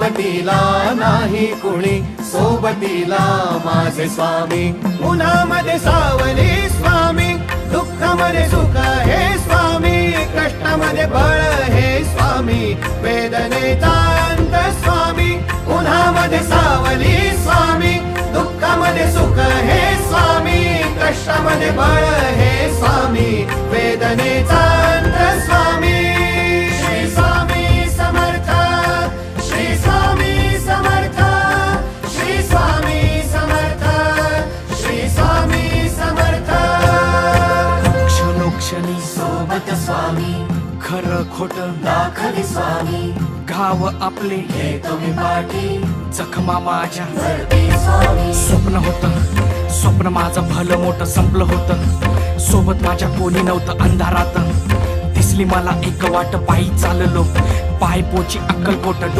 सोबतीला नाही कुणी, सोबतीला माझे स्वामी. उन्हामध्ये सावली स्वामी, दुःखामध्ये सुख हे स्वामी, कष्टामध्ये बळ हे स्वामी, वेदनेचा अंत स्वामी. उन्हामध्ये सावली स्वामी, दुःखामध्ये सुख हे स्वामी, कष्टामध्ये बळ हे स्वामी, वेदनेचा अंत स्वामी. श्री स्वामी समर्थ, श्री स्वामी समर्थ, श्री स्वामी समर्थ, श्री स्वामी समर्थ. क्षणोक्षणी सोबत स्वामी, खरं खोट दाखली स्वामी, घाव आपले हे तुम्ही पाठी जखमा माझ्या. भरती स्वामी. स्वप्न होतं, स्वप्न माझं भलं मोठं संपलं होतं. सोबत माझ्या कोणी नव्हतं अंधारात. दिसली मला एक वाट, पायी चाललो पाय पोची अक्कलकोट.